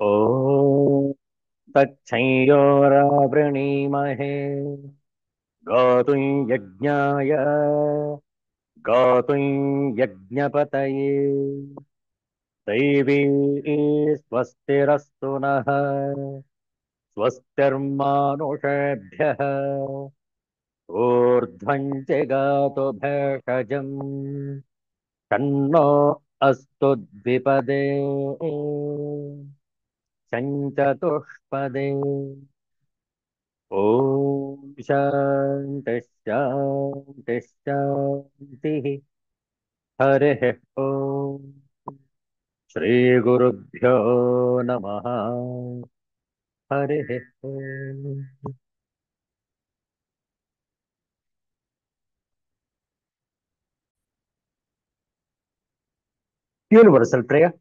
ॐ तच्छंयोरावृणीमहे गातुं यज्ञाय गातुं यज्ञपतये दैवी स्वस्तिरस्तु नः स्वस्तिर्मानुषेभ्यः ऊर्ध्वं जगातु भेषजम् तन्नो अस्तु द्विपदे चतुष्पदे ॐ शान्तिः शान्तिः शान्तिः हरिः ॐ श्रीगुरुभ्यो नमः हरिः ॐ Universal prayer.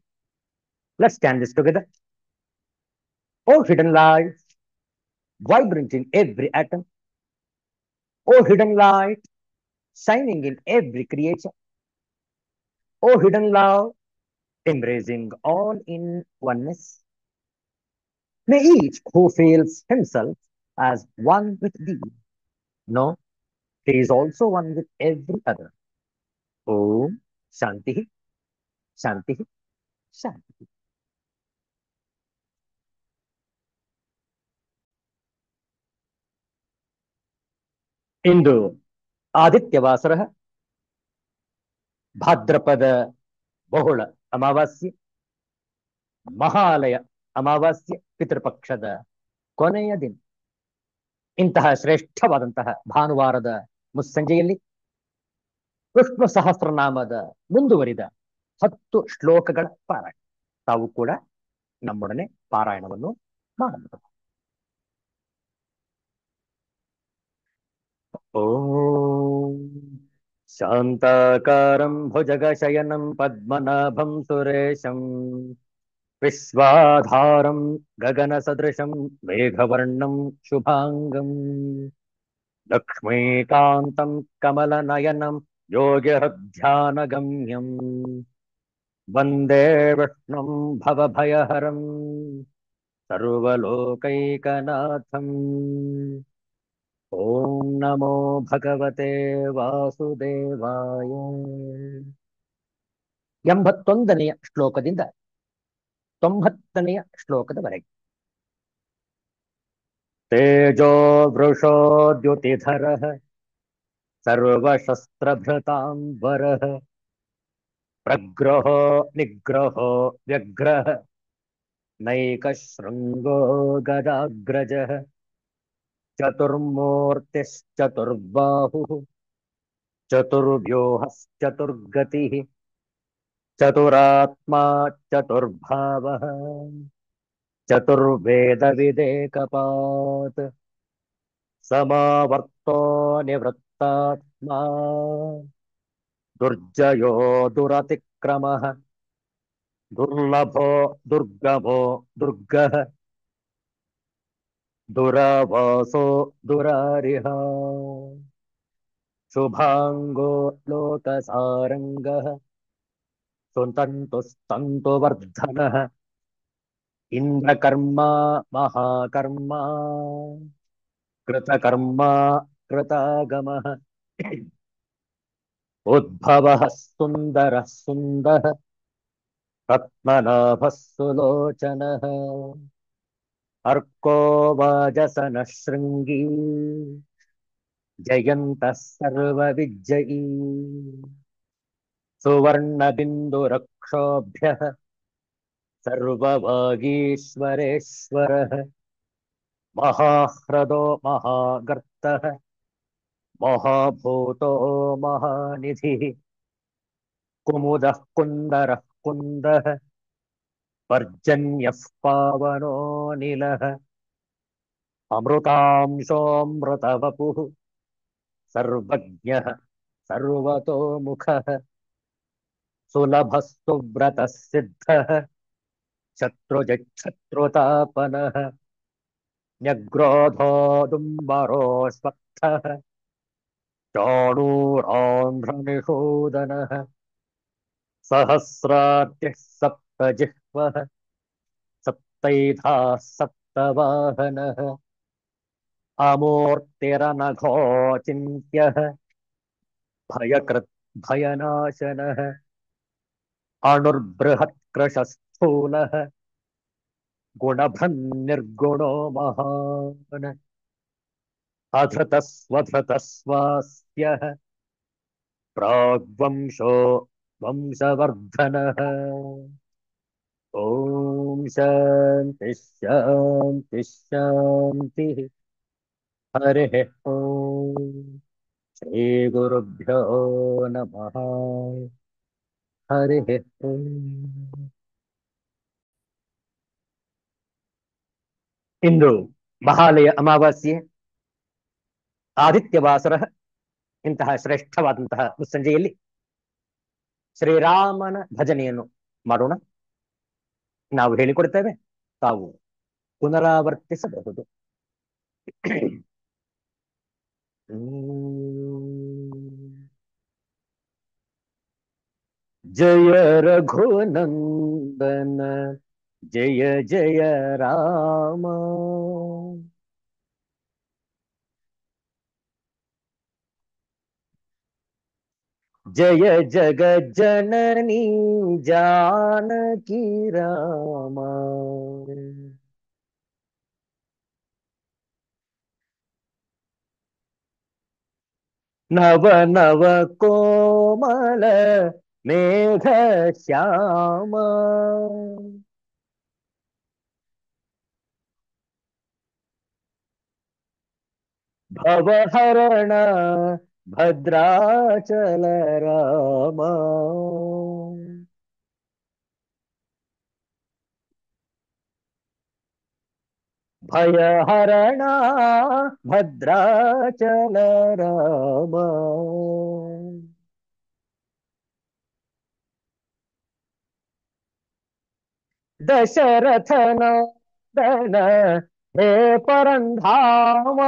Let's stand this together. O hidden light, vibrant in every atom. O hidden light, shining in every creature. O hidden love, embracing all in oneness. May each who feels himself as one with thee know he is also one with every other. Om Shanti, Shanti, Shanti. ಇಂದು ಆದಿತ್ಯವಾಸರ ಭಾದ್ರಪದ ಬಹುಳ ಅಮಾವಾಸ್ಯೆ ಮಹಾಲಯ ಅಮಾವಾಸ್ಯೆ ಪಿತೃಪಕ್ಷದ ಕೊನೆಯ ದಿನ. ಇಂತಹ ಶ್ರೇಷ್ಠವಾದಂತಹ ಭಾನುವಾರದ ಮುಸ್ಸಂಜೆಯಲ್ಲಿ ವಿಷ್ಣು ಸಹಸ್ರನಾಮದ ಮುಂದುವರಿದ 10 ಶ್ಲೋಕಗಳ ಪಾರಾಯಣ. ತಾವು ಕೂಡ ನಮ್ಮೊಡನೆ ಪಾರಾಯಣವನ್ನು ಮಾಡಬಹುದು. ಓಂ ಶಾಂತಾಕಾರಂ ಭುಜಗಶಯನಂ ಪದ್ಮನಾಭಂ ಸುರೇಶಂ ವಿಶ್ವಾಧಾರಂ ಗಗನ ಸದೃಶಂ ಮೇಘವರ್ಣಂ ಶುಭಾಂಗಂ ಲಕ್ಷ್ಮೀಕಾಂತಂ ಕಮಲನಯನಂ ಯೋಗಿಹೃಧ್ಯಾನಗಮ್ಯಂ ವಂದೇ ವಿಷ್ಣುಂ ಭವಭಯಹರಂ ಸರ್ವಲೋಕೈಕನಾಥಂ. ಓಂ ನಮೋ ಭಗವತೆ ವಾಸುದೇವಾಯ. 81ನೆಯ ಶ್ಲೋಕದಿಂದ 90ನೆಯ ಶ್ಲೋಕದವರೆಗೆ. ತೇಜೋ ವೃಷೋದ್ಯುತಿಧರಃ ಸರ್ವಶಸ್ತ್ರಭೃತಾಂಬರಃ ಪ್ರಗ್ರಹೋ ನಿಗ್ರಹೋ ವ್ಯಗ್ರಃ ನೈಕಶೃಂಗೋ ಗದಾಗ್ರಜಃ ಚತುರ್ಮೂರ್ತಿಶ್ಚತುರ್ಬಾಹುಃ ಚತುರ್ವ್ಯೂಹಶ್ಚತುರ್ಗತಿಃ ಚತುರಾತ್ಮಾ ಚತುರ್ಭಾವಃ ಚತುರ್ವೇದವಿದೇಕಪಾತ್ ಸಮಾವರ್ತೋ ನಿವೃತ್ತಾತ್ಮಾ ದುರ್ಜಯೋ ದುರತಿಕ್ರಮಃ ದುರ್ಲಭೋ ದುರ್ಗಮೋ ದುರ್ಗಃ ದುರವಾಸೋ ದುರಾರಿಹ ಶುಭಾಂಗೋ ಲೋಕಸಾರಂಗಃ ಸುತಂತುಸ್ತಂತು ವರ್ಧನಃ ಇಂದ್ರಕರ್ಮ ಮಹಾಕರ್ಮ ಕೃತಕರ್ಮ ಕೃತಾಗಮಃ ಉದ್ಭವಃ ಸುಂದರಃ ಸುಂದರಃ ರತ್ಮನಾಭಃ ಸುಲೋಚನಃ ಅರ್ಕೋ ವಾಜಸನಃ ಶೃಂಗೀ ಜಯಂತಃ ಸರ್ವವಿಜ್ಜಯೀ ಸುವರ್ಣಬಿಂದುರಕ್ಷೋಭ್ಯಃ ಸರ್ವವಾಗೀಶ್ವರೇಶ್ವರಃ ಮಹಾಹ್ರದೋ ಮಹಾಗರ್ತಃ ಮಹಾಭೂತೋ ಮಹಾನಿಧಿಃ ಕುಮುದಃ ಕುಂದರಃ ಕುಂದಃ ಪರ್ಜನ್ಯಃ ಪಾವನೋ ನಿಲಃ ಅಮೃತಾಂಶೋऽಮೃತವಪುಃ ಸರ್ವಜ್ಞಃ ಸರ್ವತೋಮುಖಃ ಸುಲಭಃ ಸುವ್ರತಃ ಸಿದ್ಧಃ ಶತ್ರುಜಿಚ್ಛತ್ರುತಾಪನಃ ನ್ಯಗ್ರೋಧೋದುಂಬರೋ ಸ್ವಸ್ಥಃ ಚಾಣೂರಾಂಧ್ರನಿಷೂದನಃ ಸಹಸ್ರಾರ್ತಿಃ ಸಪ್ತಜಿಹ್ವಃ तैधाः सप्तवाहनः अमूर्तिरनघोचिन्त्यः भयकृत् भयनाशनः अणुर्बृहत्कृशस्थूलः गुणभन्निर्गुणो महान् अधृतस्वधृतस्वास्यः प्राग्वंशो वंशवर्धनः ॐ शान्ति शान्ति शान्तिः हरिः ॐ श्रीगुरुभ्यो नमः हरिः ॐ ಇಂದು ಮಹಾಲಯ ಅಮಾವಾಸ್ಯೆ ಆದಿತ್ಯವಾಸರ ಇಂತಹ ಶ್ರೇಷ್ಠವಾದಂತಹ ಮುಸ್ಸಂಜೆಯಲ್ಲಿ ಶ್ರೀರಾಮನ ಭಜನೆಯನ್ನು ಮಾಡೋಣ. ನಾವು ಹೇಳಿಕೊಡ್ತೇವೆ, ತಾವು ಪುನರಾವರ್ತಿಸಬಹುದು. ಜಯ ರಘುನಂದನ ಜಯ ಜಯ ರಾಮ, ಜಯ ಜಗಜ್ಜನನಿ ಜಾನಕಿ ರಾಮ, ನವ ನವ ಕೋಮಲ ಮೇಘ ಶ್ಯಾಮ, ಭವಹರಣ ಭದ್ರಾಚಲ ರಾಮ, ಭಯಹರಣ ಭದ್ರಾಚಲ ರಾಮ, ದಶರಥನಂದನ ಹೇ ಪರಂಧಾಮ,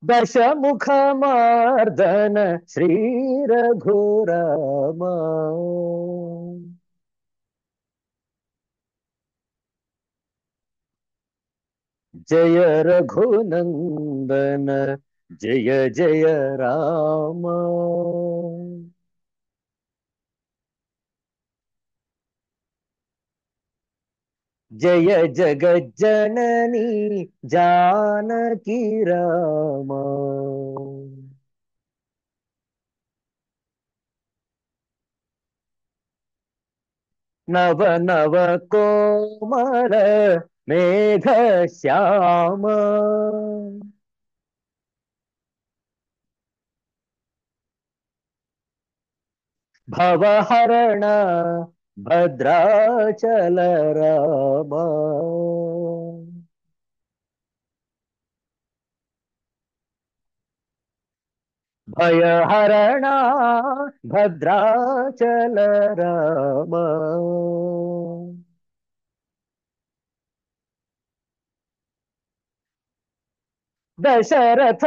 ದಶಮುಖ ಮರ್ದನ ಶ್ರೀ ರಘುರಾಮ, ಜಯ ರಘುನಂದನ ಜಯ ಜಯ ರಾಮ, ಜಯ ಜಗಜ್ಜನನಿ ಜಾನಕಿ ರಾಮ, ನವ ನವ ಕೋಮಲ ಮೇಘ ಶ್ಯಾಮ, ಭವಹರಣ ಭದ್ರಾಚಲ ರಾಮ, ಭಯಹರಣ ಭದ್ರಾಚಲ ರಾಮ,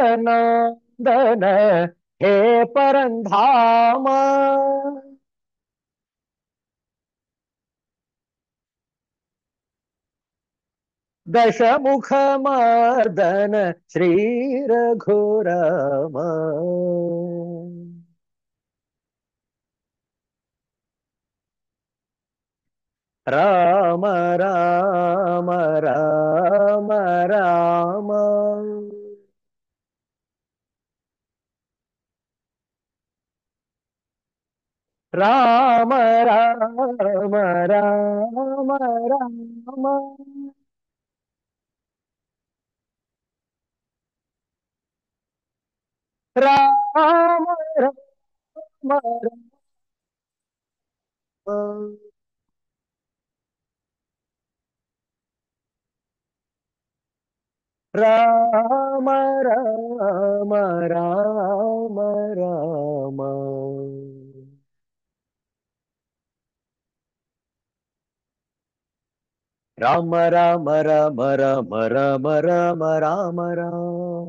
ದಶರಥನಂದನ ಹೇ ಪರಂಧಾಮ, ದಶಮುಖ ಮರ್ದನ ಶ್ರೀ ರಘುರಾಮ, ರಾಮ ರಾಮ ರಾಮ ರಾಮ, ರಾಮ ರಾಮ ರಾಮ ರಾಮ, ರಾಮ ರಾಮ ರಾಮ, ರಾಮ ರಾಮ ರಾಮ ರಾಮ, ರಾಮ ರಾಮ ರಾಮ ರಾಮ ರಾಮ ರಾಮ ರಾಮ ರಾಮ,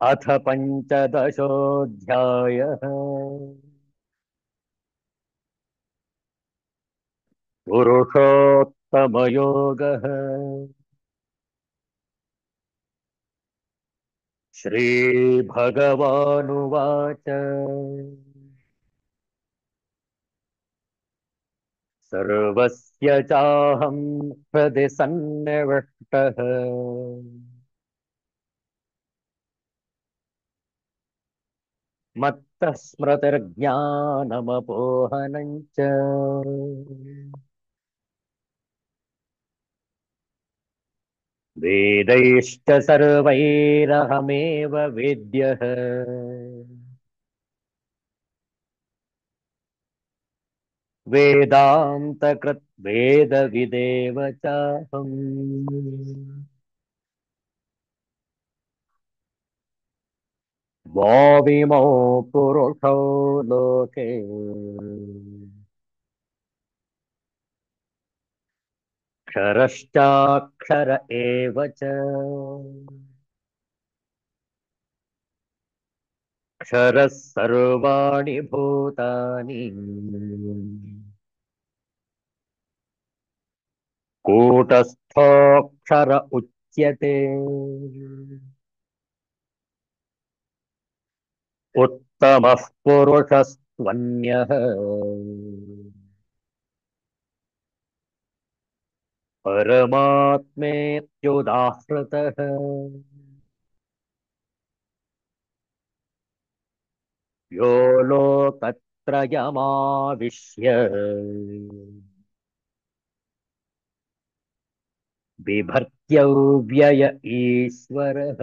अथ पञ्चदशोऽध्यायः। पुरुषोत्तमयोगः। श्रीभगवानुवाच सर्वस्य चाहं हृदि सन्निविष्टः मत्तः स्मृतिर्ज्ञानमपोहनं च। वेदैश्च सर्वैरहमेव वेद्यः वेदान्तकृत् वेदविदेव चाहम्। द्वाविमौ पुरुषौ लोके क्षरश्चाक्षर एव च। क्षरः सर्वाणि भूतानि कूटस्थोऽक्षर उच्यते। उत्तमः पुरुषस्त्वन्यः परमात्मेत्युदाहृतः। यो लोकत्रयमाविश्य बिभर्त्यव्यय ईश्वरः।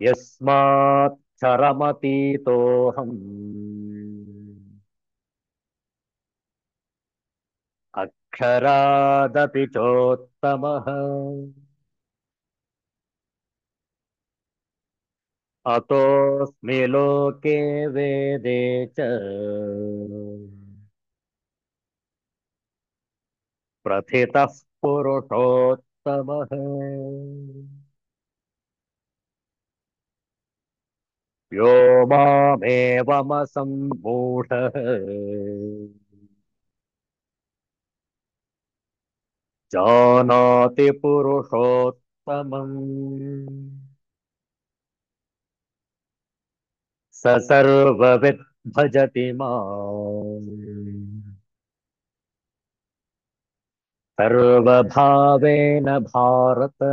यस्माक्षरमतीतोऽहम् अक्षरादपि चोत्तमः। अतोऽस्मि लोके वेदे च प्रथितः पुरुषोत्तमः। यो मामेवमसम्मूढः जानाति पुरुषोत्तमम् स सर्वविद् भजति माम् सर्वभावेन भारत।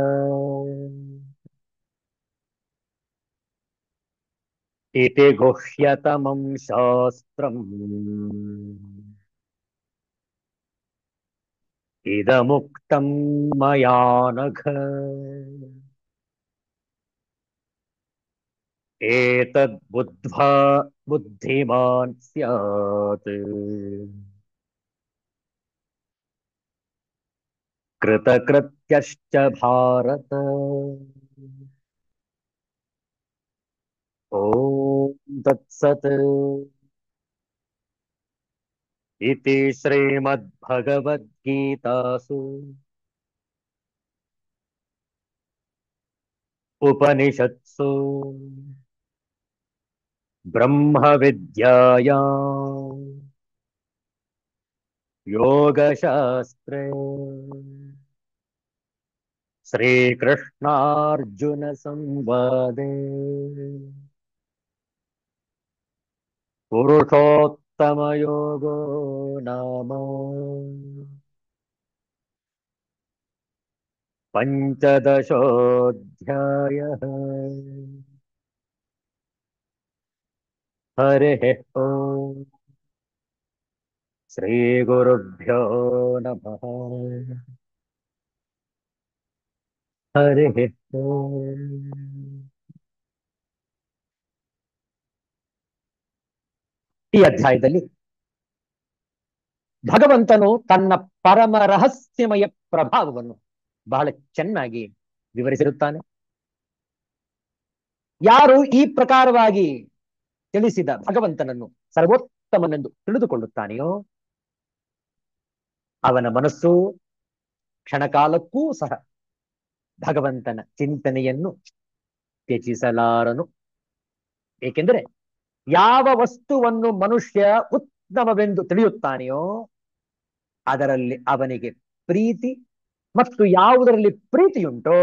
इति गुह्यतमं शास्त्रम् इदमुक्तं मया नघ। एतद्बुद्ध्वा बुद्धिमान् स्यात् कृतकृत्यश्च भारत। ॐ तत्सत्। इति श्रीमद्भगवद्गीतासु उपनिषत्सु ब्रह्मविद्यायां योगशास्त्रे श्रीकृष्णार्जुनसंवादे पुरुषोत्तमयोगो नाम पञ्चदशोऽध्यायः। हरिः ओम्। श्रीगुरुभ्यो नमः। हरिः ओम्। ಈ ಅಧ್ಯಾಯದಲ್ಲಿ ಭಗವಂತನು ತನ್ನ ಪರಮ ರಹಸ್ಯಮಯ ಪ್ರಭಾವವನ್ನು ಬಹಳ ಚೆನ್ನಾಗಿ ವಿವರಿಸಿರುತ್ತಾನೆ. ಯಾರು ಈ ಪ್ರಕಾರವಾಗಿ ತಿಳಿಸಿದ ಭಗವಂತನನ್ನು ಸರ್ವೋತ್ತಮನೆಂದು ತಿಳಿದುಕೊಳ್ಳುತ್ತಾನೆಯೋ ಅವನ ಮನಸ್ಸು ಕ್ಷಣಕಾಲಕ್ಕೂ ಸಹ ಭಗವಂತನ ಚಿಂತನೆಯನ್ನು ತ್ಯಜಿಸಲಾರನು. ಏಕೆಂದರೆ ಯಾವ ವಸ್ತುವನ್ನು ಮನುಷ್ಯ ಉತ್ತಮವೆಂದು ತಿಳಿಯುತ್ತಾನೆಯೋ ಅದರಲ್ಲಿ ಅವನಿಗೆ ಪ್ರೀತಿ, ಮತ್ತು ಯಾವುದರಲ್ಲಿ ಪ್ರೀತಿಯುಂಟೋ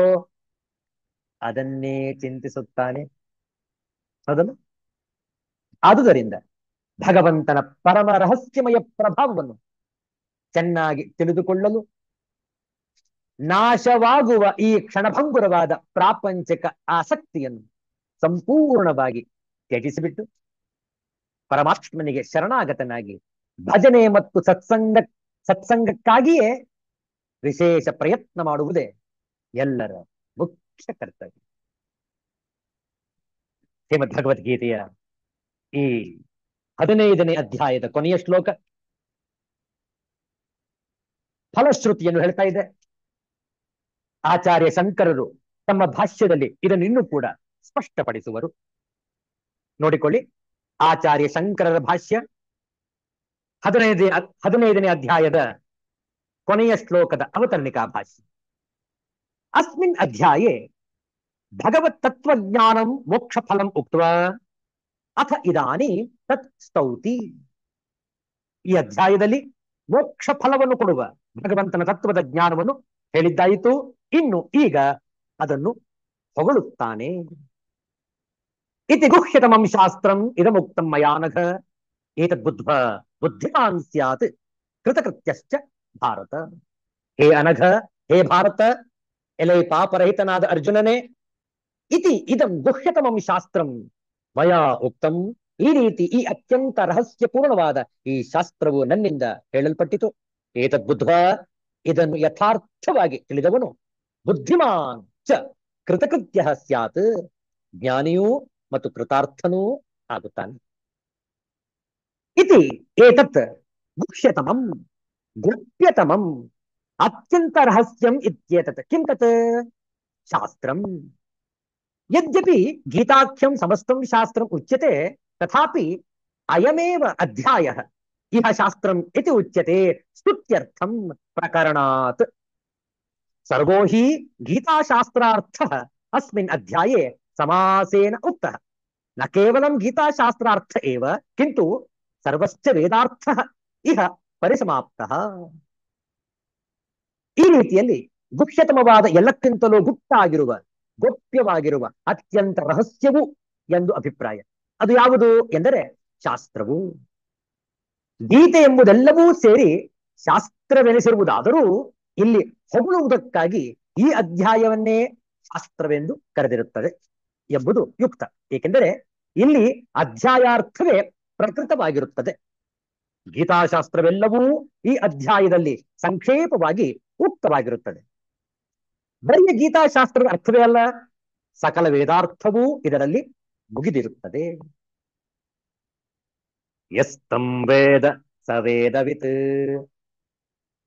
ಅದನ್ನೇ ಚಿಂತಿಸುತ್ತಾನೆ. ಹೌದಲ್ಲ? ಆದುದರಿಂದ ಭಗವಂತನ ಪರಮ ರಹಸ್ಯಮಯ ಪ್ರಭಾವವನ್ನು ಚೆನ್ನಾಗಿ ತಿಳಿದುಕೊಳ್ಳಲು ನಾಶವಾಗುವ ಈ ಕ್ಷಣಭಂಗುರವಾದ ಪ್ರಾಪಂಚಿಕ ಆಸಕ್ತಿಯನ್ನು ಸಂಪೂರ್ಣವಾಗಿ ತ್ಯಜಿಸಿಬಿಟ್ಟು ಪರಮಾತ್ಮನಿಗೆ ಶರಣಾಗತನಾಗಿ ಭಜನೆ ಮತ್ತು ಸತ್ಸಂಗಕ್ಕಾಗಿಯೇ ವಿಶೇಷ ಪ್ರಯತ್ನ ಮಾಡುವುದೇ ಎಲ್ಲರ ಮುಖ್ಯ ಕರ್ತವ್ಯ. ಶ್ರೀಮದ್ ಭಗವದ್ಗೀತೆಯ ಈ 15ನೇ ಅಧ್ಯಾಯದ ಕೊನೆಯ ಶ್ಲೋಕ ಫಲಶ್ರುತಿಯನ್ನು ಹೇಳ್ತಾ ಇದೆ. ಆಚಾರ್ಯ ಶಂಕರರು ತಮ್ಮ ಭಾಷ್ಯದಲ್ಲಿ ಇದನ್ನು ಇನ್ನೂ ಕೂಡ ಸ್ಪಷ್ಟಪಡಿಸುವರು. ನೋಡಿಕೊಳ್ಳಿ, ಆಚಾರ್ಯ ಶಂಕರರ ಭಾಷ್ಯ 15ನೇ ಅಧ್ಯಾಯದ ಕೊನೆಯ ಶ್ಲೋಕದ ಅವತರಣಿಕಾ ಭಾಷ್ಯ. ಅಸ್ಮಿನ್ ಅಧ್ಯಾಯೇ ಭಗವತ್ ತತ್ವಜ್ಞಾನಂ ಮೋಕ್ಷ ಫಲಂ ಉಕ್ತ್ವಾ ಅಥ ಇದಾನಿ ತತ್ ಸ್ತೌತಿ. ಈ ಅಧ್ಯಾಯದಲ್ಲಿ ಮೋಕ್ಷ ಫಲವನ್ನು ಕೊಡುವ ಭಗವಂತನ ತತ್ವದ ಜ್ಞಾನವನ್ನು ಹೇಳಿದ್ದಾಯಿತು. ಇನ್ನು ಈಗ ಅದನ್ನು ಹೊಗಳುತ್ತಾನೆ. ಇತಿ ಗುಹ್ಯತಮಂ ಶಾಸ್ತ್ರಂ ಇದಮುಕ್ತಂ ಮಯಾನಘ ಏತದ್ಬುದ್ಧ ಬುದ್ಧಿಮಾನ್ ಸ್ಯಾತ್ ಕೃತಕೃತ್ಯಶ್ಚ ಭಾರತ. ಹೇ ಅನಘ, ಹೇ ಭಾರತ, ಎಲೆ ಪಾಪರಹಿತನಾದ ಅರ್ಜುನನೇ, ಇತಿ ಇದಂ ಗುಹ್ಯತಮಂ ಶಾಸ್ತ್ರಂ ಮಯಾ ಉಕ್ತಂ. ಈ ರೀತಿ ಈ ಅತ್ಯಂತ ರಹಸ್ಯಪೂರ್ಣವಾದ ಈ ಶಾಸ್ತ್ರವು ನನ್ನಿಂದ ಹೇಳಲ್ಪಟ್ಟಿತು. ಏತದ್ಬುದ್ಧ, ಇದನ್ನು ಯಥಾರ್ಥವಾಗಿ ತಿಳಿದವನು, ಬುದ್ಧಿಮಾನ್ ಚ ಕೃತಕೃತ್ಯ ಸ್ಯಾತ್, ಜ್ಞಾನಿಯೂ ಮತ್ತು ಕೃತಾರ್ಥನೂ ಆಗುತ್ತಾನೆ. ಇತಿ ಏತತ್ ಗುಹ್ಯತಮಂ ಗುಪ್ಯತಮಂ ಅತ್ಯಂತ ರಹಸ್ಯಂ ಇತ್ಯೇತತ್. ಕಿಂ ತತ್? ಶಾಸ್ತ್ರಂ. ಯದ್ಯಪಿ ಗೀತಾಖ್ಯಂ ಸಮಸ್ತಂ ಶಾಸ್ತ್ರಂ ಉಚ್ಯತೆ ತಥಾಪಿ ಅಯಮೇವ ಅಧ್ಯಾಯಃ ಇಹ ಶಾಸ್ತ್ರಂ ಇತಿ ಉಚ್ಯತೆ ಸ್ತುತ್ಯರ್ಥಂ ಪ್ರಕರಣಾತ್. ಸರ್ವೋ ಹಿ ಗೀತಾಶಾಸ್ತ್ರಾರ್ಥಃ ಅಸ್ಮಿನ್ ಅಧ್ಯಾಯೇ ಸಮಾಸೇನ ಉಕ್ತಃ. ನ ಕೇವಲಂ ಗೀತಾಶಾಸ್ತ್ರಾರ್ಥ ಏವ ಕಿಂತು ಸರ್ವಶ್ಚ ವೇದಾರ್ಥಃ ಇಹ ಪರಿಸಮಾಪ್ತಃ. ಈ ರೀತಿಯಲ್ಲಿ ಗುಪ್ಯತಮವಾದ ಎಲ್ಲಕ್ಕಿಂತಲೂ ಗುಪ್ತಾಗಿರುವ, ಗೋಪ್ಯವಾಗಿರುವ ಅತ್ಯಂತ ರಹಸ್ಯವು ಎಂದು ಅಭಿಪ್ರಾಯ. ಅದು ಯಾವುದು ಎಂದರೆ ಶಾಸ್ತ್ರವು. ಗೀತೆ ಎಂಬುದೆಲ್ಲವೂ ಸೇರಿ ಶಾಸ್ತ್ರವೆನಿಸಿರುವುದಾದರೂ ಇಲ್ಲಿ ಹೊಗಳುವುದಕ್ಕಾಗಿ ಈ ಅಧ್ಯಾಯವನ್ನೇ ಶಾಸ್ತ್ರವೆಂದು ಕರೆದಿರುತ್ತದೆ ಎಂಬುದು ಯುಕ್ತ. ಏಕೆಂದರೆ ಇಲ್ಲಿ ಅಧ್ಯಾಯಾರ್ಥವೇ ಪ್ರಕೃತವಾಗಿರುತ್ತದೆ. ಗೀತಾಶಾಸ್ತ್ರವೆಲ್ಲವೂ ಈ ಅಧ್ಯಾಯದಲ್ಲಿ ಸಂಕ್ಷೇಪವಾಗಿ ಉಕ್ತವಾಗಿರುತ್ತದೆ. ಬರೀ ಗೀತಾಶಾಸ್ತ್ರದ ಅರ್ಥವೇ ಅಲ್ಲ, ಸಕಲ ವೇದಾರ್ಥವೂ ಇದರಲ್ಲಿ ಮುಗಿದಿರುತ್ತದೆ. ಯಸ್ತಂ ವೇದ ಸ ವೇದವಿತ್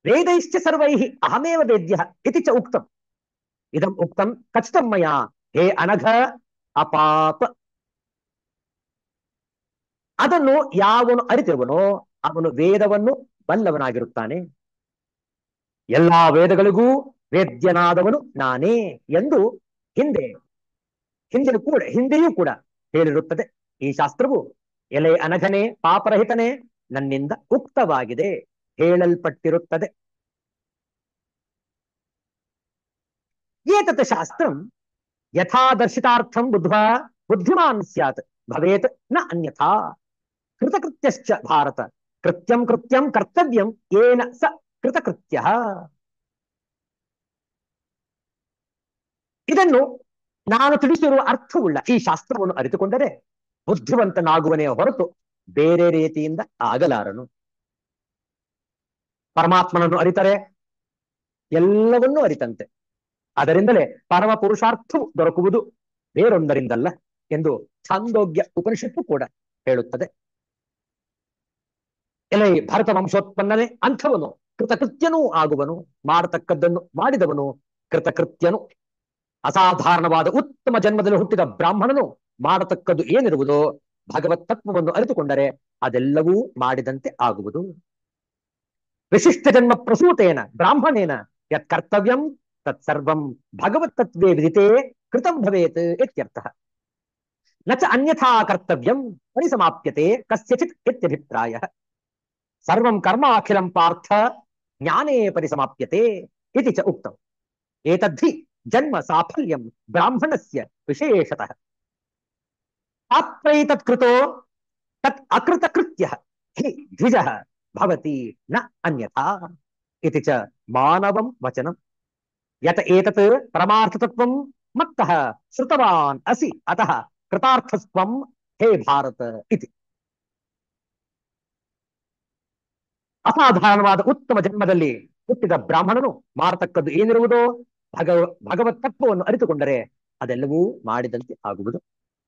ವೇದೈಶ್ಚ ಸರ್ವೈಃ ಅಹಮೇವ ವೇದ್ಯಃ ಇತಿ ಚ ಉಕ್ತಂ. ಇದಂ ಉಕ್ತಂ ಕಥಿತಂ ಮಯಾ ಹೇ ಅನಘ ಅಪಾಪ. ಅದನ್ನು ಯಾವನು ಅರಿತಿರುವನೋ ಅವನು ವೇದವನ್ನು ಬಲ್ಲವನಾಗಿರುತ್ತಾನೆ. ಎಲ್ಲಾ ವೇದಗಳಿಗೂ ವೇದ್ಯನಾದವನು ನಾನೇ ಎಂದು ಹಿಂದೆಯೂ ಕೂಡ ಹೇಳಿರುತ್ತದೆ. ಈ ಶಾಸ್ತ್ರವು ಎಲೆ ಅನಘನೆ, ಪಾಪರಹಿತನೇ, ನನ್ನಿಂದ ಉಕ್ತವಾಗಿದೆ, ಹೇಳಲ್ಪಟ್ಟಿರುತ್ತದೆ. ಏತತ್ ಶಾಸ್ತ್ರಂ ಯಥಾದರ್ಶಿತಾರ್ಥಂ ಬುದ್ಧ್ವಾ ಬುದ್ಧಿಮಾನ್ ಸ್ಯಾತ್ ಭವೇತ್ ನ ಅನ್ಯಥಾ. ಕೃತಕೃತ್ಯಶ್ಚ ಭಾರತ ಕೃತ್ಯಂ ಕೃತ್ಯಂ ಕರ್ತವ್ಯಂ ಏನ ಸ ಕೃತಕೃತ್ಯಃ. ಇದನ್ನು ನಾನು ತಿಳಿಸಿರುವ ಅರ್ಥವುಳ್ಳ ಈ ಶಾಸ್ತ್ರವನ್ನು ಅರಿತುಕೊಂಡರೆ ಬುದ್ಧಿವಂತನಾಗುವನೇ ಹೊರತು ಬೇರೆ ರೀತಿಯಿಂದ ಆಗಲಾರನು. ಪರಮಾತ್ಮನನ್ನು ಅರಿತರೆ ಎಲ್ಲವನ್ನೂ ಅರಿತಂತೆ. ಅದರಿಂದಲೇ ಪರಮ ಪುರುಷಾರ್ಥವು ದೊರಕುವುದು ಬೇರೊಂದರಿಂದಲ್ಲ ಎಂದು ಛಾಂದೋಗ್ಯ ಉಪನಿಷತ್ತು ಕೂಡ ಹೇಳುತ್ತದೆ. ಎಲೆ ಭರತ ವಂಶೋತ್ಪನ್ನನೇ, ಅಂಥವನು ಕೃತಕೃತ್ಯನೂ ಆಗುವನು. ಮಾಡತಕ್ಕದ್ದನ್ನು ಮಾಡಿದವನು ಕೃತಕೃತ್ಯನು. ಅಸಾಧಾರಣವಾದ ಉತ್ತಮ ಜನ್ಮದಲ್ಲಿ ಹುಟ್ಟಿದ ಬ್ರಾಹ್ಮಣನು ಮಾಡತಕ್ಕದ್ದು ಏನಿರುವುದೋ ಭಗವತ್ ತತ್ವವನ್ನು ಅರಿತುಕೊಂಡರೆ ಅದೆಲ್ಲವೂ ಮಾಡಿದಂತೆ ಆಗುವುದು. ವಿಶಿಷ್ಟ ಜನ್ಮ ಪ್ರಸೂತೇನ ಬ್ರಾಹ್ಮಣೇನ ಯತ್ ಕರ್ತವ್ಯಂ ತತ್ ಸರ್ವಂ ಭಗವತ್ ತತ್ವೇ ವಿದಿತೆ ಕೃತಂ ಭವೇತ್ ಇತ್ಯರ್ಥಃ. ನ ಚ ಅನ್ಯಥಾ ಕರ್ತವ್ಯಂ ಪರಿಸಮಾಪ್ಯತೆ ಕಸ್ಯಚಿತ್ ಇತ್ಯಭಿಪ್ರಾಯಃ. ಸರ್ವಂ ಕರ್ಮ ಅಖಿಲಂ ಪಾರ್ಥ ಜ್ಞಾನೇ ಪರಿಸಮಾಪ್ಯತೆ ಇತಿ ಚ ಉಕ್ತಂ. ಏತದ್ಧಿ ಜನ್ಮ ಸಾಫಲ್ಯಂ ಬ್ರಾಹ್ಮಣಸ್ಯ ವಿಶೇಷತಃ. ಆತ್ರೈತತ್ ಕೃತೋ ತತ್ ಅಕೃತ ಕೃತ್ಯಃ ಹಿ ದ್ವಿಜಃ ಭವತಿ ನ ಅನ್ಯಥಾ ಇತಿ ಚ ಮಾನವಂ ವಚನಂ. ಯತ ಏತತ್ ಪರಮಾರ್ಥತತ್ವಂ ಮತ್ತಃ ಶ್ರುತವಾನ್ ಅಸಿ ಅತಃ ಕೃತಾರ್ಥಸ್ತ್ವಂ ಹೇ ಭಾರತ ಇತಿ. ಅಸಾಧಾರಣವಾದ ಉತ್ತಮ ಜನ್ಮದಲ್ಲಿ ಹುಟ್ಟಿದ ಬ್ರಾಹ್ಮಣನು ಮಾಡತಕ್ಕದ್ದು ಏನಿರುವುದೋ ಭಗವತ್ ತತ್ವವನ್ನು ಅರಿತುಕೊಂಡರೆ ಅದೆಲ್ಲವೂ ಮಾಡಿದಂತೆ ಆಗುವುದು.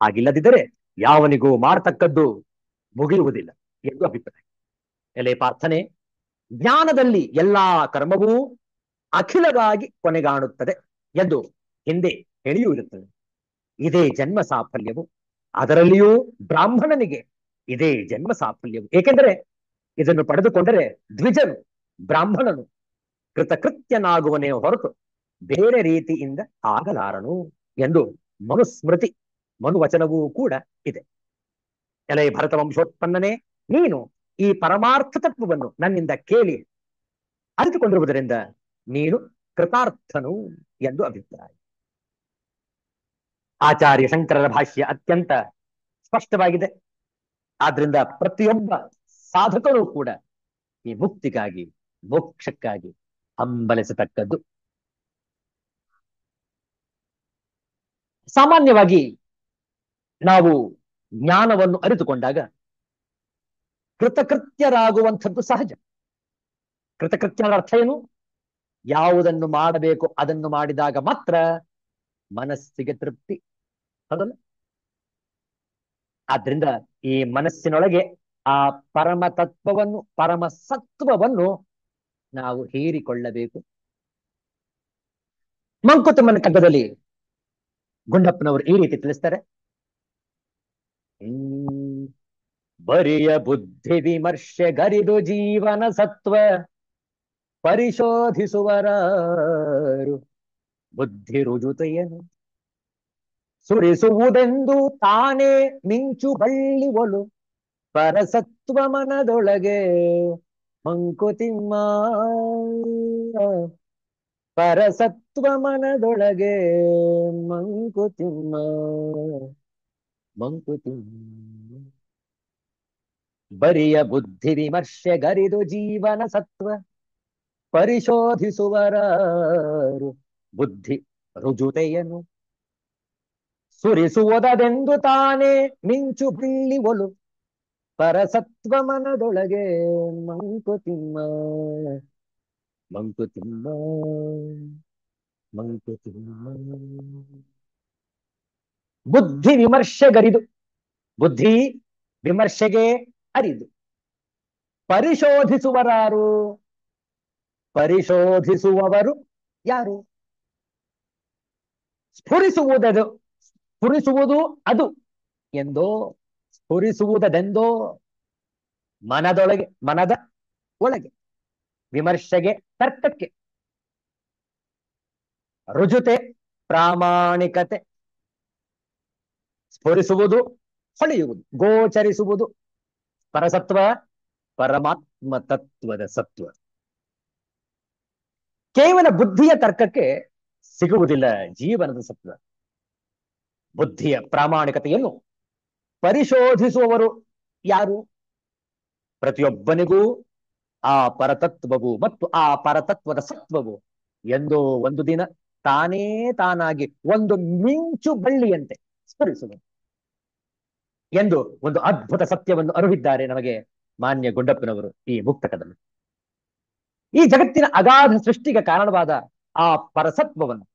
ಹಾಗಿಲ್ಲದಿದ್ದರೆ ಯಾವನಿಗೂ ಮಾಡತಕ್ಕದ್ದು ಮುಗಿಯುವುದಿಲ್ಲ ಎಂದು ಅಭಿಪ್ರಾಯ. ಎಲೆ ಪ್ರಾರ್ಥನೆ, ಜ್ಞಾನದಲ್ಲಿ ಎಲ್ಲಾ ಕರ್ಮವೂ ಅಖಿಲವಾಗಿ ಕೊನೆಗಾಣುತ್ತದೆ ಎಂದು ಹಿಂದೆ ಹೇಳಿಯೂ ಇರುತ್ತದೆ. ಇದೇ ಜನ್ಮ ಸಾಫಲ್ಯವು. ಅದರಲ್ಲಿಯೂ ಬ್ರಾಹ್ಮಣನಿಗೆ ಇದೇ ಜನ್ಮ ಸಾಫಲ್ಯವು. ಏಕೆಂದರೆ ಇದನ್ನು ಪಡೆದುಕೊಂಡರೆ ದ್ವಿಜನು ಬ್ರಾಹ್ಮಣನು ಕೃತಕೃತ್ಯನಾಗುವನೇ ಹೊರತು ಬೇರೆ ರೀತಿಯಿಂದ ಆಗಲಾರನು ಎಂದು ಮನುಸ್ಮೃತಿ ಮನುವಚನವೂ ಕೂಡ ಇದೆ. ಎಲೆ ಭರತ ವಂಶೋತ್ಪನ್ನನೇ, ನೀನು ಈ ಪರಮಾರ್ಥ ತತ್ವವನ್ನು ನನ್ನಿಂದ ಕೇಳಿ ಅರಿತುಕೊಂಡಿರುವುದರಿಂದ ನೀನು ಕೃತಾರ್ಥನು ಎಂದು ಅಭಿಪ್ರಾಯ. ಆಚಾರ್ಯ ಶಂಕರರ ಭಾಷ್ಯ ಅತ್ಯಂತ ಸ್ಪಷ್ಟವಾಗಿದೆ. ಆದ್ರಿಂದ ಪ್ರತಿಯೊಬ್ಬ ಸಾಧಕರು ಕೂಡ ಈ ಮುಕ್ತಿಗಾಗಿ ಮೋಕ್ಷಕ್ಕಾಗಿ ಹಂಬಲಿಸತಕ್ಕದ್ದು. ಸಾಮಾನ್ಯವಾಗಿ ನಾವು ಜ್ಞಾನವನ್ನು ಅರಿತುಕೊಂಡಾಗ ಕೃತಕೃತ್ಯರಾಗುವಂಥದ್ದು ಸಹಜ. ಕೃತಕೃತ್ಯದ ಅರ್ಥ ಏನು? ಯಾವುದನ್ನು ಮಾಡಬೇಕು ಅದನ್ನು ಮಾಡಿದಾಗ ಮಾತ್ರ ಮನಸ್ಸಿಗೆ ತೃಪ್ತಿ, ಹೌದಲ್ಲ? ಆದ್ರಿಂದ ಈ ಮನಸ್ಸಿನೊಳಗೆ ಆ ಪರಮ ತತ್ವವನ್ನು, ಪರಮ ಸತ್ವವನ್ನು ನಾವು ಹೀರಿಕೊಳ್ಳಬೇಕು. ಮಂಕುತಿಮ್ಮನ ಕಗ್ಗದಲ್ಲಿ ಗುಂಡಪ್ಪನವರು ಈ ರೀತಿ ತಿಳಿಸ್ತಾರೆ. ಬರಿಯ ಬುದ್ಧಿ ವಿಮರ್ಶೆ ಗರಿದು ಜೀವನ ಸತ್ವ ಪರಿಶೋಧಿಸುವರಾರು ಬುದ್ಧಿ ರುಜುತೆಯನು ಸುರಿಸುವುದೆಂದು ತಾನೇ ಮಿಂಚು ಬಳ್ಳಿ ಒಲು ಪರಸತ್ವ ಮನದೊಳಗೆ ಮಂಕುತಿಮ್ಮ. ಪರಸತ್ವ ಮನದೊಳಗೆ ಮಂಕುತಿಮ್ಮ ಮಂಕುತಿಮ್ಮ. ಬರಿಯ ಬುದ್ಧಿ ವಿಮರ್ಶೆ ಗರಿದು ಜೀವನ ಸತ್ವ ಪರಿಶೋಧಿಸುವರಾರು ಬುದ್ಧಿ ರುಜುತೆಯನು ಸುರಿಸುವುದೆಂದು ತಾನೇ ಮಿಂಚು ಬಳ್ಳಿ ಒಲು ಪರಸತ್ವ ಮನದೊಳಗೆ ಮಂಕುತಿಮ್ಮ ಮಂಕುತಿಮ್ಮ ಮಂಕುತಿಮ್ಮ. ಬುದ್ಧಿ ವಿಮರ್ಶೆಗರಿದು, ಬುದ್ಧಿ ವಿಮರ್ಶೆಗೆ ಅರಿದು, ಪರಿಶೋಧಿಸುವರಾರು, ಪರಿಶೋಧಿಸುವವರು ಯಾರು? ಸ್ಫುರಿಸುವುದದು, ಸ್ಫುರಿಸುವುದು ಅದು ಎಂದೋ, ಸ್ಫುರಿಸುವುದದೆಂದೋ ಮನದೊಳಗೆ, ಮನದ ಒಳಗೆ, ವಿಮರ್ಶೆಗೆ ತರ್ಕಕ್ಕೆ, ರುಜುತೆ ಪ್ರಾಮಾಣಿಕತೆ, ಸ್ಫುರಿಸುವುದು ಹೊಳೆಯುವುದು, ಗೋಚರಿಸುವುದು ಪರಸತ್ವ, ಪರಮಾತ್ಮ ತತ್ವದ ಸತ್ವ. ಕೇವಲ ಬುದ್ಧಿಯ ತರ್ಕಕ್ಕೆ ಸಿಗುವುದಿಲ್ಲ ಜೀವನದ ಸತ್ವ. ಬುದ್ಧಿಯ ಪ್ರಾಮಾಣಿಕತೆಯನ್ನು ಪರಿಶೋಧಿಸುವವರು ಯಾರು? ಪ್ರತಿಯೊಬ್ಬನಿಗೂ ಆ ಪರತತ್ವವು ಮತ್ತು ಆ ಪರತತ್ವದ ಸತ್ವವು ಎಂದೋ ಒಂದು ದಿನ ತಾನೇ ತಾನಾಗಿ ಒಂದು ಮಿಂಚು ಬಳ್ಳಿಯಂತೆ ಸ್ಫುರಿಸುವುದು ಎಂದು ಒಂದು ಅದ್ಭುತ ಸತ್ಯವನ್ನು ಅರಿವಿದ್ದಾರೆ ನಮಗೆ ಮಾನ್ಯ ಗುಂಡಪ್ಪನವರು ಈ ಮುಕ್ತಕದಲ್ಲಿ. ಈ ಜಗತ್ತಿನ ಅಗಾಧ ಸೃಷ್ಟಿಗೆ ಕಾರಣವಾದ ಆ ಪರಸತ್ವವನ್ನು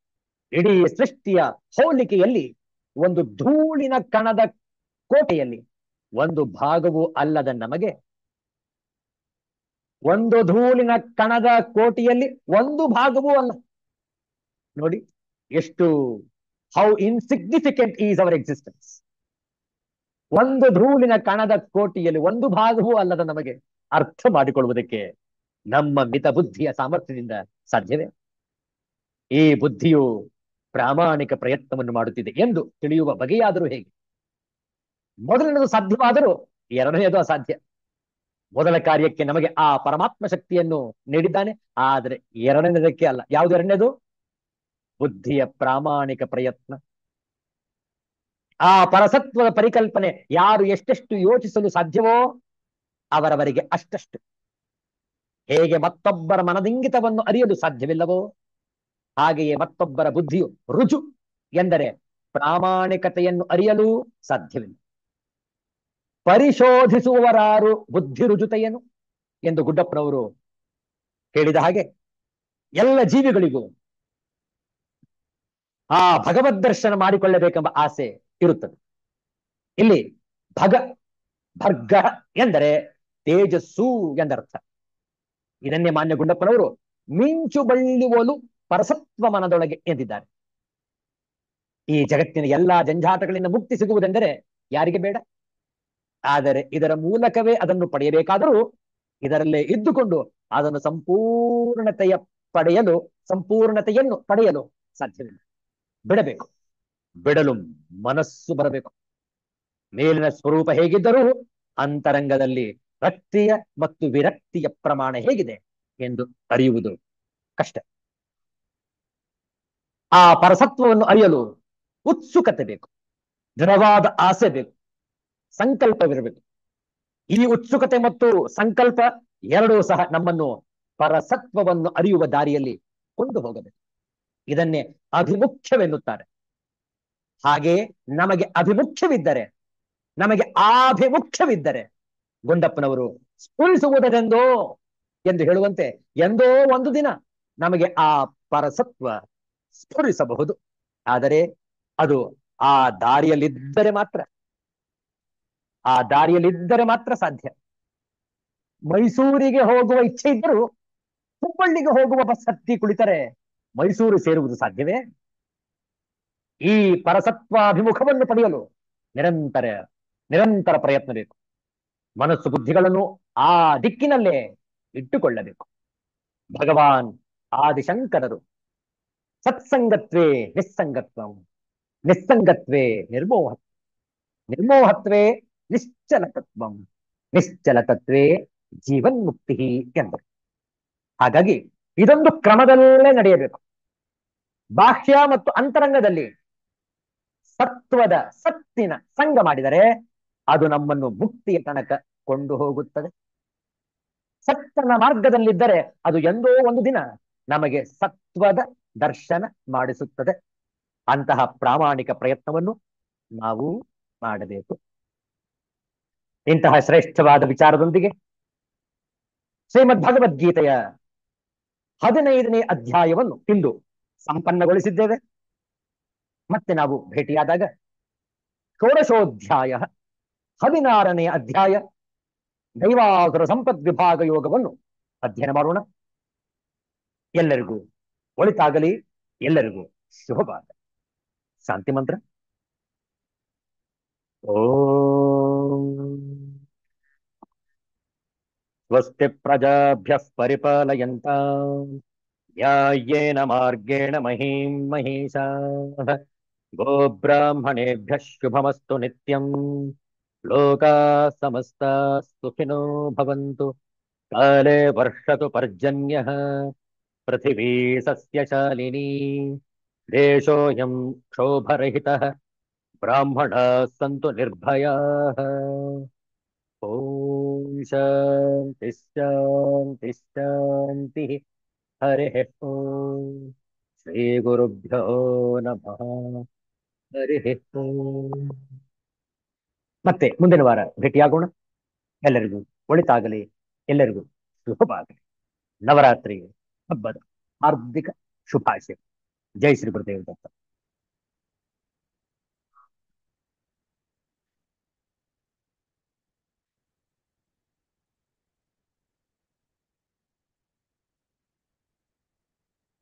ಇಡೀ ಸೃಷ್ಟಿಯ ಹೋಲಿಕೆಯಲ್ಲಿ ಒಂದು ಧೂಳಿನ ಕಣದ ಕೋಟೆಯಲ್ಲಿ ಒಂದು ಭಾಗವೂ ಅಲ್ಲದ ನಮಗೆ, ಒಂದು ಧೂಳಿನ ಕಣದ ಕೋಟೆಯಲ್ಲಿ ಒಂದು ಭಾಗವೂ ಅಲ್ಲ. ನೋಡಿ ಎಷ್ಟು, how insignificant is our existence. ಒಂದು ಧೂಳಿನ ಕಣದ ಕೋಟೆಯಲ್ಲಿ ಒಂದು ಭಾಗವೂ ಅಲ್ಲದ ನಮಗೆ ಅರ್ಥ ಮಾಡಿಕೊಳ್ಳುವುದಕ್ಕೆ ನಮ್ಮ ಮಿತ ಬುದ್ಧಿಯ ಸಾಮರ್ಥ್ಯದಿಂದ ಸಾಧ್ಯವೇ? ಈ ಬುದ್ಧಿಯು ಪ್ರಾಮಾಣಿಕ ಪ್ರಯತ್ನವನ್ನು ಮಾಡುತ್ತಿದೆ ಎಂದು ತಿಳಿಯುವ ಬಗೆಯಾದರೂ ಹೇಗೆ? ಮೊದಲನೇದು ಸಾಧ್ಯವಾದರೂ ಎರಡನೆಯದು ಅಸಾಧ್ಯ. ಮೊದಲ ಕಾರ್ಯಕ್ಕೆ ನಮಗೆ ಆ ಪರಮಾತ್ಮ ಶಕ್ತಿಯನ್ನು ನೀಡಿದ್ದಾನೆ, ಆದರೆ ಎರಡನೇದಕ್ಕೆ ಅಲ್ಲ. ಯಾವುದು ಎರಡನೇದು? ಬುದ್ಧಿಯ ಪ್ರಾಮಾಣಿಕ ಪ್ರಯತ್ನ. ಆ ಪರಸತ್ವದ ಪರಿಕಲ್ಪನೆ ಯಾರು ಎಷ್ಟೆಷ್ಟು ಯೋಚಿಸಲು ಸಾಧ್ಯವೋ ಅವರವರಿಗೆ ಅಷ್ಟಷ್ಟು. ಹೇಗೆ ಮತ್ತೊಬ್ಬರ ಮನದಿಂಗಿತವನ್ನು ಅರಿಯಲು ಸಾಧ್ಯವಿಲ್ಲವೋ ಹಾಗೆಯೇ ಮತ್ತೊಬ್ಬರ ಬುದ್ಧಿಯು ರುಜು ಎಂದರೆ ಪ್ರಾಮಾಣಿಕತೆಯನ್ನು ಅರಿಯಲು ಸಾಧ್ಯವಿಲ್ಲ. ಪರಿಶೋಧಿಸುವವರಾರು ಬುದ್ಧಿ ರುಜುತೆಯನು ಎಂದು ಗುಡ್ಡಪ್ಪನವರು ಹೇಳಿದ ಹಾಗೆ ಎಲ್ಲ ಜೀವಿಗಳಿಗೂ ಆ ಭಗವದ್ ದರ್ಶನ ಮಾಡಿಕೊಳ್ಳಬೇಕೆಂಬ ಆಸೆ ಇರುತ್ತದೆ. ಇಲ್ಲಿ ಭರ್ಗ ಎಂದರೆ ತೇಜಸ್ಸು ಎಂದರ್ಥ. ಇದನ್ನೇ ಮಾನ್ಯ ಗುಂಡಪ್ಪನವರು ಮಿಂಚು ಬಳ್ಳುವಲು ಪರಸತ್ವ ಮನದೊಳಗೆ ಎಂದಿದ್ದಾರೆ. ಈ ಜಗತ್ತಿನ ಎಲ್ಲಾ ಜಂಜಾಟಗಳಿಂದ ಮುಕ್ತಿ ಸಿಗುವುದೆಂದರೆ ಯಾರಿಗೆ ಬೇಡ? ಆದರೆ ಇದರ ಮೂಲಕವೇ ಅದನ್ನು ಪಡೆಯಬೇಕಾದರೂ ಇದರಲ್ಲೇ ಇದ್ದುಕೊಂಡು ಅದನ್ನು ಸಂಪೂರ್ಣತೆಯನ್ನು ಪಡೆಯಲು ಸಾಧ್ಯವಿಲ್ಲ. ಬಿಡಬೇಕು. ಬಿಡಲು ಮನಸ್ಸು ಬರಬೇಕು. ಮೇಲಿನ ಸ್ವರೂಪ ಹೇಗಿದ್ದರೂ ಅಂತರಂಗದಲ್ಲಿ ರಕ್ತಿಯ ಮತ್ತು ವಿರಕ್ತಿಯ ಪ್ರಮಾಣ ಹೇಗಿದೆ ಎಂದು ಅರಿಯುವುದು ಕಷ್ಟ. ಆ ಪರಸತ್ವವನ್ನು ಅರಿಯಲು ಉತ್ಸುಕತೆ ಬೇಕು, ದೃಢವಾದ ಆಸೆ ಬೇಕು, ಸಂಕಲ್ಪವಿರಬೇಕು. ಈ ಉತ್ಸುಕತೆ ಮತ್ತು ಸಂಕಲ್ಪ ಎರಡೂ ಸಹ ನಮ್ಮನ್ನು ಪರಸತ್ವವನ್ನು ಅರಿಯುವ ದಾರಿಯಲ್ಲಿ ಕೊಂಡು ಹೋಗಬೇಕು. ಇದನ್ನೇ ಅಭಿಮುಖ್ಯವೆನ್ನುತ್ತಾರೆ. ಹಾಗೆ ನಮಗೆ ಅಭಿಮುಖ್ಯವಿದ್ದರೆ, ನಮಗೆ ಆಭಿಮುಖ್ಯವಿದ್ದರೆ ಗುಂಡಪ್ಪನವರು ಸ್ಫುರಿಸುವುದರೆಂದೋ ಎಂದು ಹೇಳುವಂತೆ ಎಂದೋ ಒಂದು ದಿನ ನಮಗೆ ಆ ಪರಸತ್ವ ಸ್ಫುರಿಸಬಹುದು. ಆದರೆ ಅದು ಆ ದಾರಿಯಲ್ಲಿದ್ದರೆ ಮಾತ್ರ ಸಾಧ್ಯ. ಮೈಸೂರಿಗೆ ಹೋಗುವ ಇಚ್ಛೆ ಇದ್ದರೂ ಹುಬ್ಬಳ್ಳಿಗೆ ಹೋಗುವ ಬಸ್ ಹತ್ತಿ ಕುಳಿತರೆ ಮೈಸೂರು ಸೇರುವುದು ಸಾಧ್ಯವೇ? ಈ ಪರಸತ್ವಾಭಿಮುಖವನ್ನು ಪಡೆಯಲು ನಿರಂತರ ಪ್ರಯತ್ನ ಬೇಕು. ಮನಸ್ಸು ಬುದ್ಧಿಗಳನ್ನು ಆ ದಿಕ್ಕಿನಲ್ಲೇ ಇಟ್ಟುಕೊಳ್ಳಬೇಕು. ಭಗವಾನ್ ಆದಿಶಂಕರರು ಸತ್ಸಂಗತ್ವೇ ನಿಸ್ಸಂಗತ್ವಂ, ನಿಸ್ಸಂಗತ್ವೇ ನಿರ್ಮೋಹತ್ವೇ ನಿಶ್ಚಲತತ್ವಂ, ನಿಶ್ಚಲತತ್ವೇ ಜೀವನ್ಮುಕ್ತಿ ಎಂದರು. ಹಾಗಾಗಿ ಇದೊಂದು ಕ್ರಮದಲ್ಲೇ ನಡೆಯಬೇಕು. ಬಾಹ್ಯ ಮತ್ತು ಅಂತರಂಗದಲ್ಲಿ ಸತ್ತಿನ ಸಂಗ ಮಾಡಿದರೆ ಅದು ನಮ್ಮನ್ನು ಮುಕ್ತಿಯ ತನಕ ಕೊಂಡು ಹೋಗುತ್ತದೆ. ಸತ್ತನ ಮಾರ್ಗದಲ್ಲಿದ್ದರೆ ಅದು ಎಂದೋ ಒಂದು ದಿನ ನಮಗೆ ಸತ್ವದ ದರ್ಶನ ಮಾಡಿಸುತ್ತದೆ. ಅಂತಹ ಪ್ರಾಮಾಣಿಕ ಪ್ರಯತ್ನವನ್ನು ನಾವು ಮಾಡಬೇಕು. ಇಂತಹ ಶ್ರೇಷ್ಠವಾದ ವಿಚಾರದೊಂದಿಗೆ ಶ್ರೀಮದ್ ಭಗವದ್ಗೀತೆಯ 15ನೇ ಅಧ್ಯಾಯವನ್ನು ಇಂದು ಸಂಪನ್ನಗೊಳಿಸಿದ್ದೇವೆ. ಮತ್ತೆ ನಾವು ಭೇಟಿಯಾದಾಗ ಷೋಡಶೋಧ್ಯಾಯ 16ನೇ ಅಧ್ಯಾಯ ದೈವಾಸುರ ಸಂಪದ್ ವಿಭಾಗ ಯೋಗವನ್ನು ಅಧ್ಯಯನ ಮಾಡೋಣ. ಎಲ್ಲರಿಗೂ ಒಳಿತಾಗಲಿ, ಎಲ್ಲರಿಗೂ ಶುಭವಾಗಲಿ. ಶಾಂತಿ ಮಂತ್ರ. ಓಂ ಸ್ವಸ್ತಿ ಪ್ರಜಾಭ್ಯಃ ಪರಿಪಾಲಯಂತಾಂ ನ್ಯಾಯೇನ ಮಾರ್ಗೇಣ ಮಹೀಂ ಮಹೀಷಾಃ ಗೋಬ್ರಾಹ್ಮಣೇಭ್ಯಃ ಶುಭಮಸ್ತು ನಿತ್ಯಂ. ಲೋಕಾಃ ಸಮಸ್ತಾಃ ಸುಖಿನೋ ಭವಂತು. ಕಾಲೇ ವರ್ಷತು ಪರ್ಜನ್ಯಃ ಪೃಥಿವೀ ಸಸ್ಯಶಾಲಿನಿ. ದೇಶೋऽಯಂ ಕ್ಷೋಭರಹಿತಃ. ಬ್ರಾಹ್ಮಣಾಃ ಸಂತು ನಿರ್ಭಯಾಃ. ಓಂ ಶಾಂತಿ ಶಾಂತಿ ಶಾಂತಿ. ಹರಿಃ ಓಂ. ಶ್ರೀ ಗುರುಭ್ಯೋ ನಮಃ. ಹರಿಃ ಓಂ. ಮತ್ತೆ ಮುಂದಿನ ವಾರ ಭೇಟಿಯಾಗೋಣ. ಎಲ್ಲರಿಗೂ ಒಳಿತಾಗಲಿ, ಎಲ್ಲರಿಗೂ ಶುಭವಾಗಲಿ. ನವರಾತ್ರಿ ಹಬ್ಬದ ಹಾರ್ದಿಕ ಶುಭಾಶಯ. ಜೈ ಶ್ರೀ ಗುರುದೇವ ದತ್ತ.